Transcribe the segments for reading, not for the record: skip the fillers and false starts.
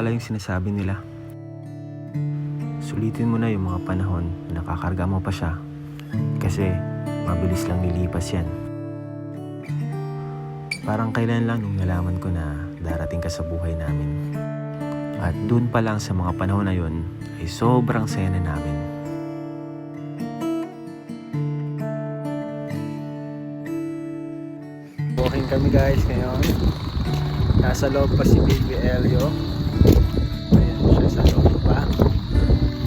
pala yung sinasabi nila. Sulitin mo na yung mga panahon na nakakarga mo pa siya. Kasi mabilis lang nilipas yan. Parang kailan lang nung nalaman ko na darating ka sa buhay namin. At dun pa lang sa mga panahon na yun ay sobrang saya na namin. Walking kami guys ngayon. Nasa loob pa si Baby Elio. Ayan siya sa loob pa.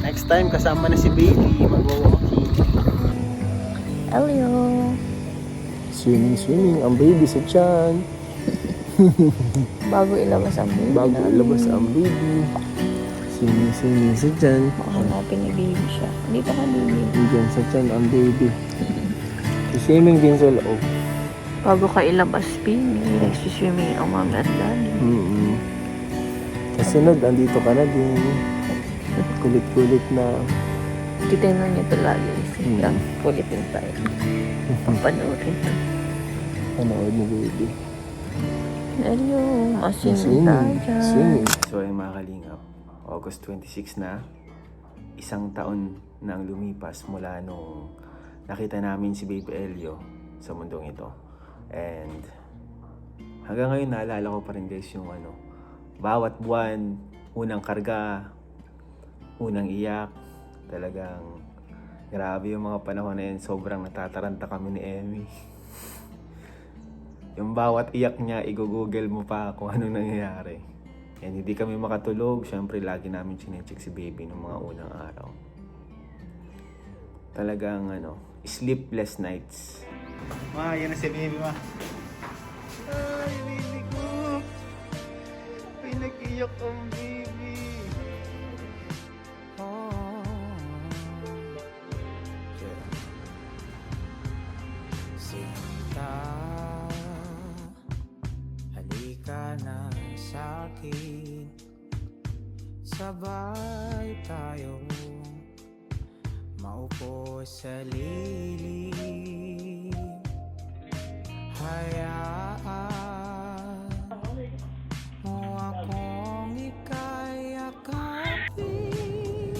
Next time kasama na si Baby, mag-walking. Elio. Swimming ang baby sa tiyan. Bago ilabas ang baby. Bago ilabas ang baby. Swimming sa tiyan. Baka hanapin ni baby siya. Dito ka baby. Diyan sa tiyan ang baby. Swimming din sa loob. Bago ka ilabas baby, nagsiswimming ang mami at daddy. Kasunod, andito ka na din. Kulit-kulit na. Titignan niyo ito lagi. Lang, kulitin tayo. Papanoorin to. Panood mo baby. Elio, masin tayo dyan. Swimming. So ay mga kalingap, August 26 na, isang taon na ang lumipas mula nung nakita namin si Baby Elio sa mundong ito. And hanggang ngayon naalala ko pa rin guys yung bawat buwan, unang karga, unang iyak, talagang grabe yung mga panahon na yun. Sobrang natataranta kami ni Emmy. Yung bawat iyak niya, i-google mo pa kung anong nangyayari. And hindi kami makatulog. Siyempre, lagi namin chinecheck si Baby nung mga unang araw. Talagang, sleepless nights. Ma, yan na si baby, ma. Ay, baby ko! Ay, nag-iyak ang baby. Sinta, halika na sa'kin. Sabay tayo maupo sa lilim. Hayaan mo akong ika'y akapin.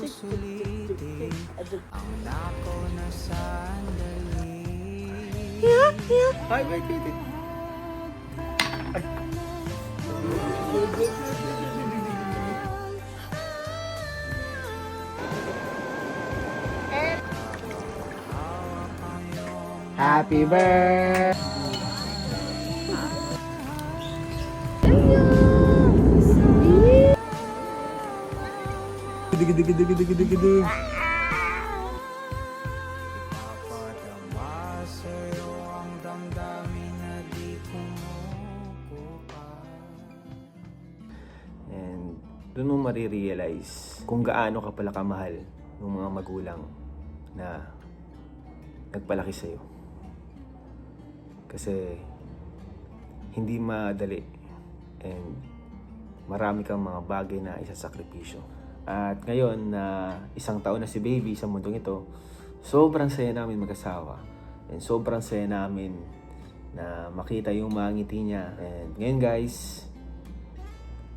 Susulitin ang nako na sandali. Ay, wait. Happy birthday! Gede. Papadama sa'yo ang damdamin na di kumukupa. And doon mo marirealize kung gaano ka pala kamahal ng mga magulang na nagpalaki sa'yo. Kasi hindi madali and marami kang mga bagay na isasakripisyo. At ngayon na isang taon na si Baby sa mundong ito, sobrang saya namin mag-asawa. And sobrang saya namin na makita yung mga ngiti niya. And ngayon guys,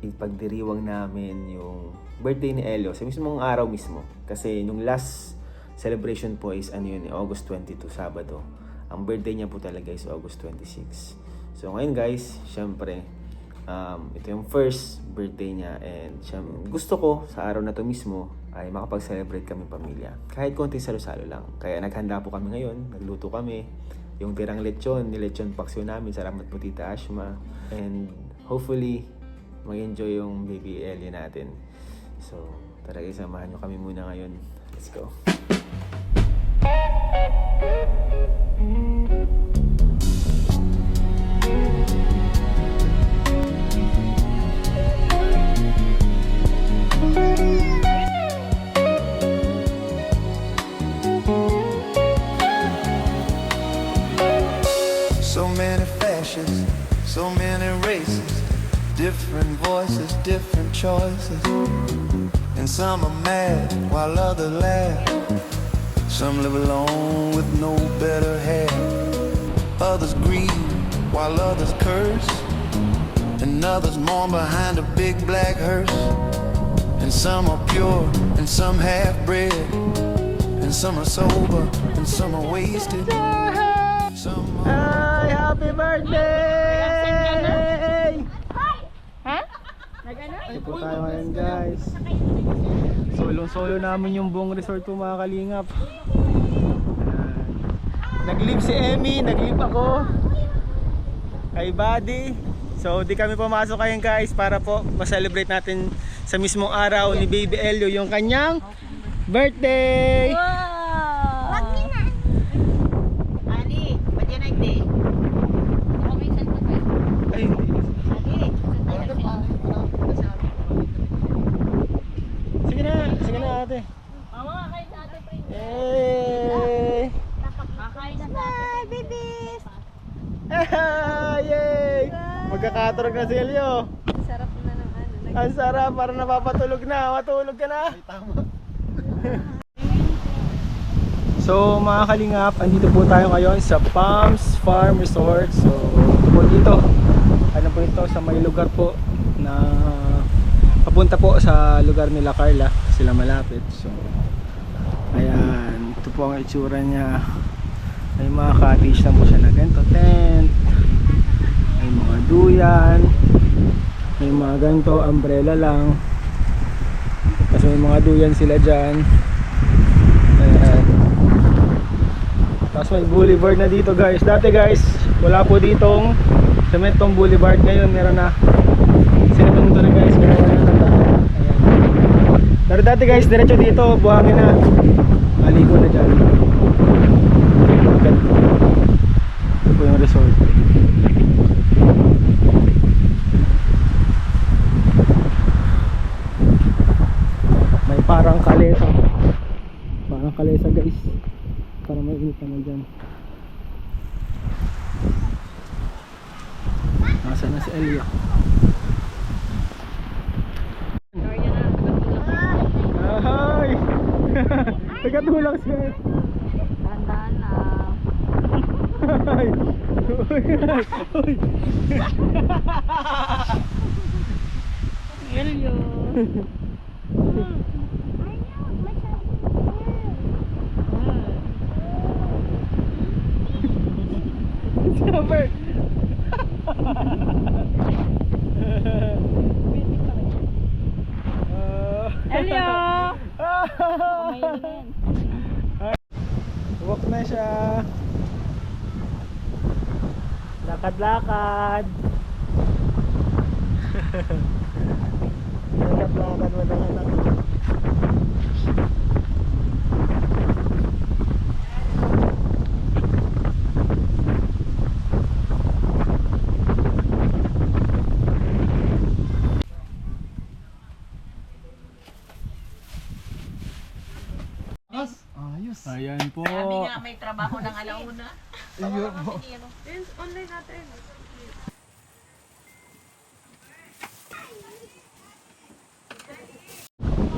ipagdiriwang namin yung birthday ni Elio sa mismong araw mismo. Kasi nung last celebration po is August 22, Sabado. Ang birthday niya po talaga is August 26. So ngayon guys, syempre, ito yung first birthday niya and gusto ko sa araw na to mismo ay makapag-celebrate kami pamilya. Kahit konti salo-salo lang. Kaya naghanda po kami ngayon, nagluto kami. Yung tirang lechon, nilechon paksyo namin. Salamat po Tita Ashma. And hopefully, mag-enjoy yung baby Ellie natin. So, tara guys, samahan nyo kami muna ngayon. Let's go. So many fashions, so many races, different voices, different choices. And some are mad while others laugh. Some live alone with no better half. Others grieve while others curse. And and others mourn behind a big black hearse. And some are pure, and some half-bred, and some are sober, and some are wasted. Some are Ay, happy birthday! Ito po tayo ngayon guys. Solo namin yung buong resort po mga kalingap. Nag-leave si Emmy, nag-leave ako. Kay Buddy. So di kami pumasok ngayon guys para po ma-celebrate natin sa mismong araw ni Baby Elio yung kanyang birthday! Wow! Ali, ba't yan nagdi? Ay, hindi. Sige na ate. Yay! Bibis! Yay! Magkakaturog na si Elio. Sarap na ng ano. Ang sarap, parang napapatulog na. Matulog ka na. So mga kalingap, andito po tayo ngayon sa Palms Farm Resort. So ito po dito. Ano po ito, sa may lugar po na papunta po sa lugar nila Carla. Sila malapit. So ayan, ito po ang itsura niya. May mga cottage na po siya na ganito, tent. May mga duyan. May mga ganito, umbrella lang. Kasi may mga duyan sila dyan. Ayan. Tapos may boulevard na dito guys. Dati guys, wala po ditong sementong boulevard. Ngayon meron na. Sinemento na guys. Meron na tanda. Ayan. Pero dati guys, diretso dito, buhangin na. Maligo na dyan. Ito po yung resort. May parang kalesa. Parang kalesa guys. Para may init naman dyan. Nasaan na si Elia? Ay! Nagkatulak siya. Tandaan na. Ay! Uy! Elio. Super! Elio! Walk na siya. Lakad-lakad. Lakad-lakad mo lang anak. Ayos. Ayan po. Kami nga may trabaho ng alauna. Iyo po. Online natin.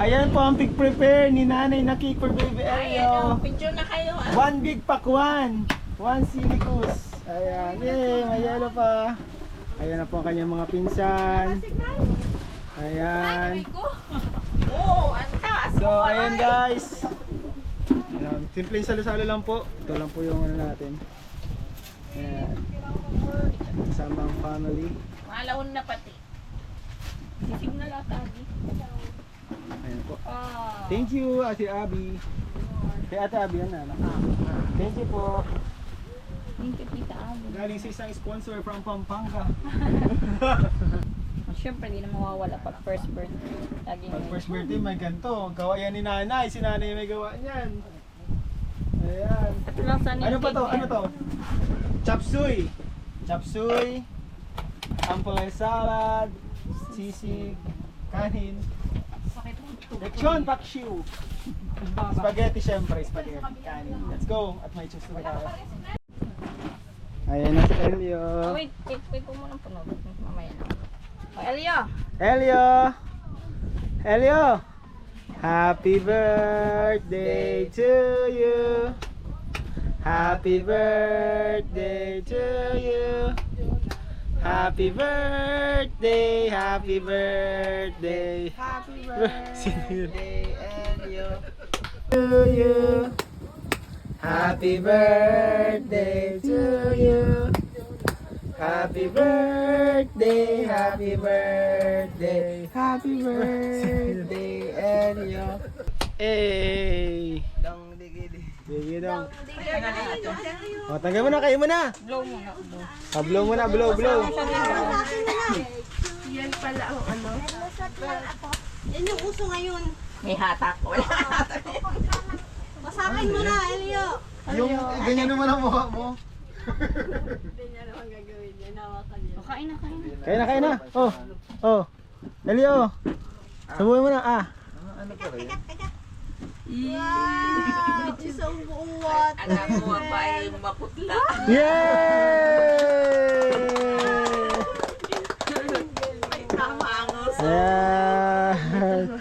Ayan po ang pig prepare ni Nanay na cake for Baby Elio. Picture na kayo. One big pakwan. One silicus. Ayan. Yay, may yellow pa. Ayan na po ang kanyang mga pinsan. Ayan. Oo, ang taas. So, ayan guys. Ayan, simpleng salo-salo lang po. Ito lang po yung ano natin. Ayan. Kasama ang family. Mga alauna na pati. Sisig na lahat. Ayan po. Thank you, Ate Abby. Kay Ate Abby yan na. Thank you po. Thank you, Tita Amo. Galing sa isang sponsor from Pampanga. Siyempre, di na mawawala pag first birthday. Laging Pag first birthday, may ganito. Gawa yan ni Nanay. Si Nanay may gawa niyan. Ayan. Ito lang sana Ano yung pa to? cake Ano to? Chop suey. Chop suey. Ampalaya salad. Sisig. Kanin. Lechon paksiw. Spaghetti syempre. Spaghetti. Kanin. Let's go. At may choose na tayo. Ayan na si Elio. Oh, wait ko muna puno. Mamaya na. Oh, Elio! Elio! Elio! Happy birthday to you. Happy birthday to you. Happy birthday, happy birthday, happy birthday, Elio. To you. Happy birthday to you. Happy birthday, happy birthday, happy birthday, Elio. Hey! Dong digidi. Sige dong. O, tanggal mo na, kayo mo na. Blow muna. Blow muna, blow. Yan pala ang ano. Yan yung uso ngayon. May hatak. Wala hatak. Masakin mo na, Elio. Yung ganyan naman ang mukha mo. Kain na. Kayo na. Oh. Elio. Sabuhin mo na, ah. Wow! Isang buong water. Anak mo ba yung maputla? Yay! Tama ang uso. Ayan.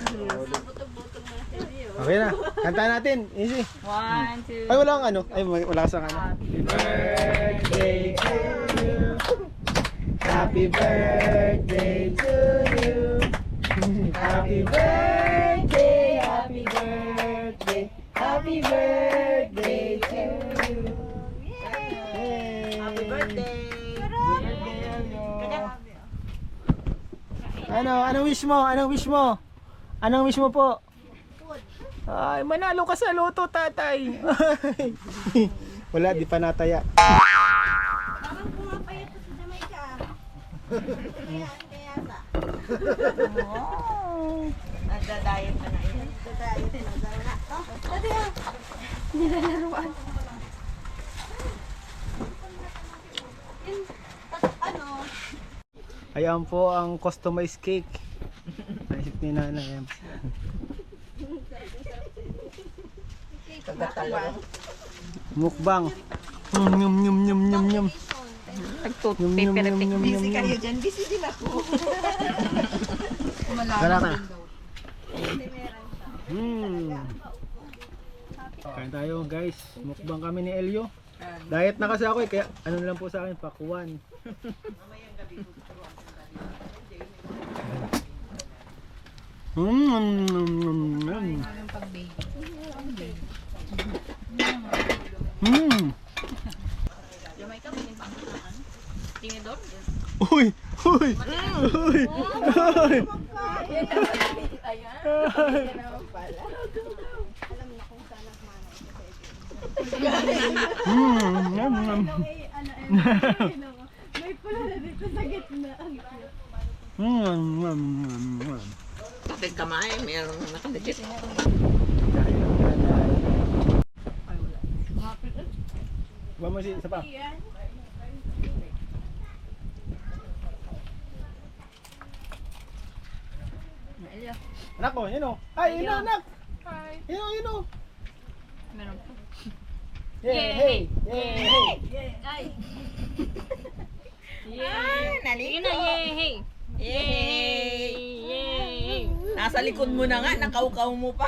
Okay na. Kantahan natin. Easy. 1, 2. Ay, wala kang ano. Ay, wala ka sa ano. Happy birthday to you. Happy birthday to you. Happy birthday, happy birthday, happy birthday to you. Happy birthday. Anong wish mo? Anong wish mo po? Ay, manalo ka sa loto, tatay. Wala, di pa nataya. Parang pumapayat sa Jamaica. Kaya yata. Nagdadayan ka na yan. Dati ah. Nilalaruan. Ano? Ayan po ang customized cake. Naisip ni Nanay. Ayan. Mukbang. Nyum. Nagtutpipiretik. Busy kayo dyan. Busy din ako. Wala ka. Kain tayo guys. Mukbang kami ni Elio. Diet na kasi ako eh. Kaya ano na lang po sa akin. Pakuan. Tinidor? Uy! May pula na dito sa gitna. Kapit kamay, mayroong nakalagit. Ba mo si isa pa. Anak ko, yun o. Ay, yun o, anak. Yun o. Meron po. Yay! Ay! Nalito. Sige na, yay! Yay! Nasa likod mo na nga, nakaukaw mo pa.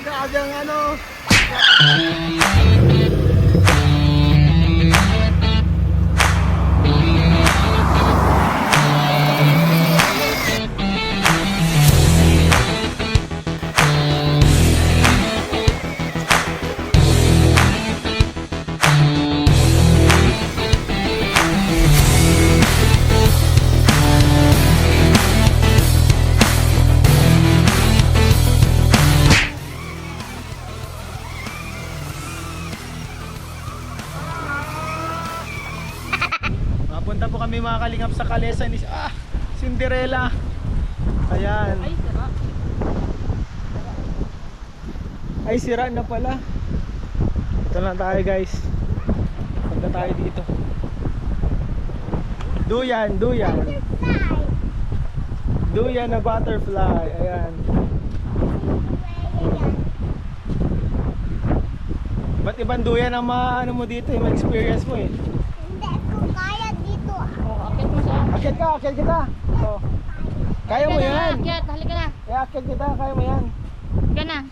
Gagang ano. Punta po kami mga kalingap sa Kalesa ni Cinderella. Ayan. Ay, sarap. Ay, sira na pala. Ito lang tayo guys. Punta tayo dito. Duyan. Duyan na butterfly. Ayan. Ba't ibang duyan ang ano mo dito eh, ma-experience mo eh. Hindi ko kaya dito. Oh, akit mo sa... Akit kita. Oh. Kaya mo yan. Akyat, halika na. Iakyat kita, kaya mo yan. Halika na.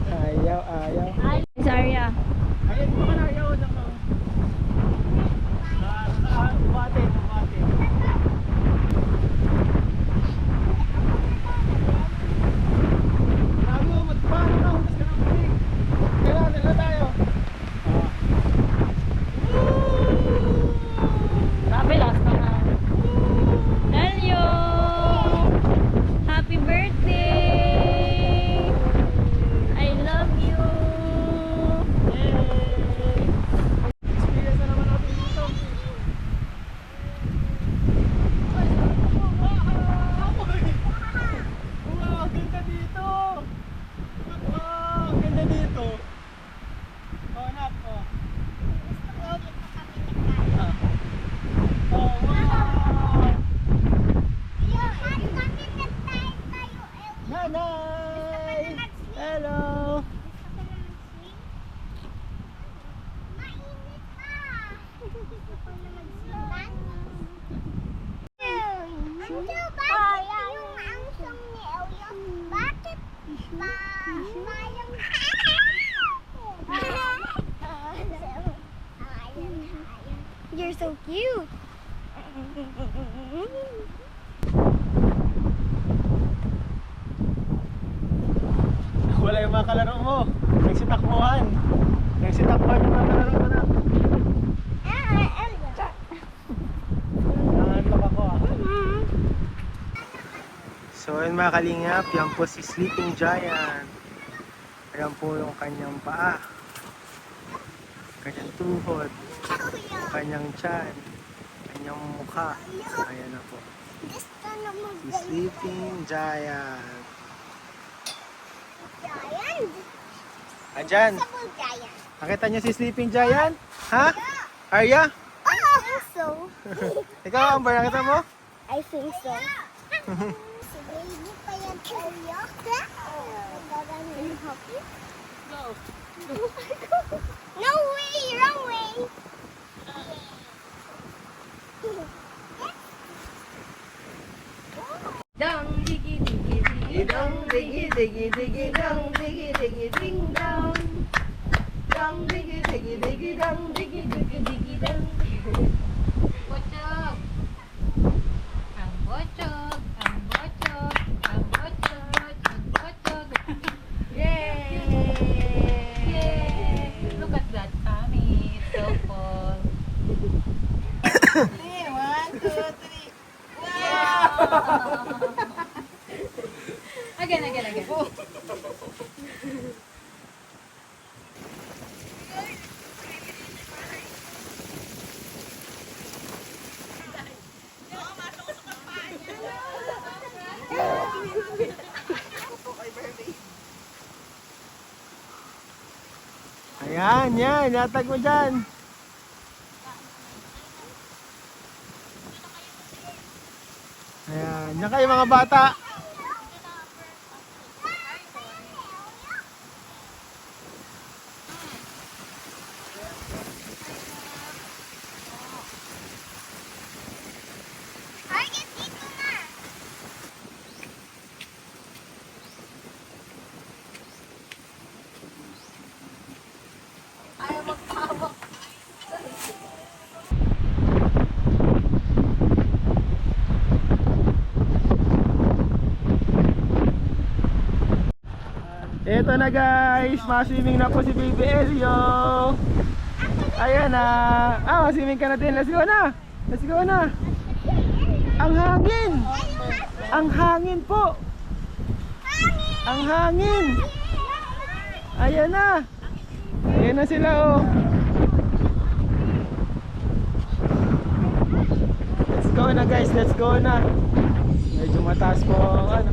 Ayaw. Miss Arya. Ayun, baka na ayaw lang ako. Bumate. Bago, magpano na, humas ka ng pinig. Kailangan na tayo. Sabi, last na nga. Hello! Happy birthday! I love you! Experience na naman natin dito. Wow, ganda dito. Wow, ganda dito. Oh, anak, oh. Oh, wow. Nanay! Hello! You're so cute. Wala yung mga kalaro mo. Nagsitakbuhan yung mga kalaro mo na. Nangantok ako ah. So yun mga kalingap, yan po si Sleeping Giant. Ayan po yung kanyang paa, kanyang tuhod, kanyang tiyan, kanyang mukha. Ayan na po, si Sleeping Giant. Andyan, nakita niyo si Sleeping Giant? Ha? Arya? So, Ikaw Amber, nakita mo? I think so. Si baby pa yan Elio. Can you help you? No. No way, wrong way. Dong, digi, digi, digi, dong, digi, digi, digi, dong, digi, digi, ding, dong. Dong, digi, digi, digi, dong, digi, digi, digi, dong. Bocok. Ang bocok, ang bocok, ang bocok, ang bocok. Yay! Yay! Look at that tummy. It's so full. Again. Ayan, yan, yatag mo dyan. Ayan, yan kayo mga bata. Ito na guys, maswimming na po si Baby Elio. Ayan na. Maswimming ka natin. Let's go na. Ang hangin po. Ang hangin. Ayan na sila oh. Let's go na guys, Medyo mataas po ang ano.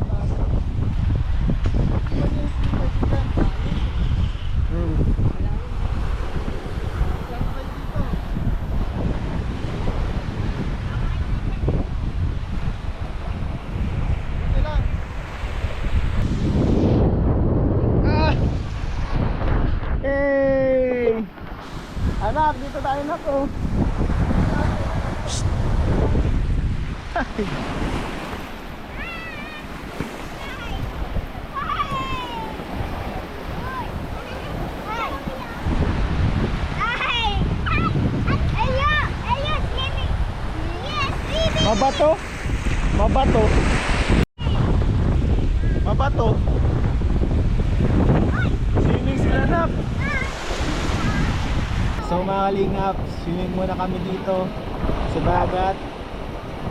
Anak, dito tayo na po. Mabato. Mabato. Mabato. Swimming sila nak. So mga kalingap, swimming muna kami dito sa dagat.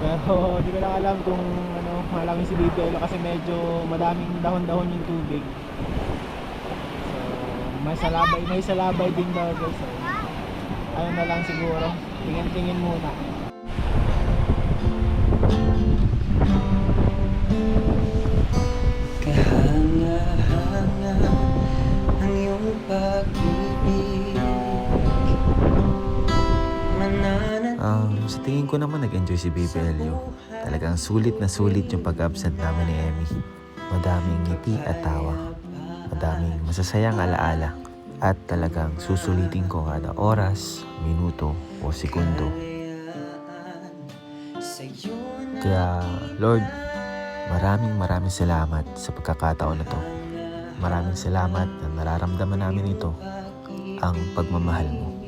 Pero di ko lang alam kung ano, malaki si Baby Elo kasi medyo madaming dahon-dahon yung tubig. So may salabay din daw guys. So, ano na lang siguro, tingin-tingin muna. Kahanga-hanga ang iyong pag-ibig. Sa tingin ko naman nag-enjoy si Baby Elio. Talagang sulit na sulit yung pag-absent namin ni Emmy. Madaming ngiti at tawa. Madaming masasayang alaala. At talagang susulitin ko kada oras, minuto o segundo. Kaya Lord, maraming salamat sa pagkakataon na to. Maraming salamat na nararamdaman namin ito, ang pagmamahal mo.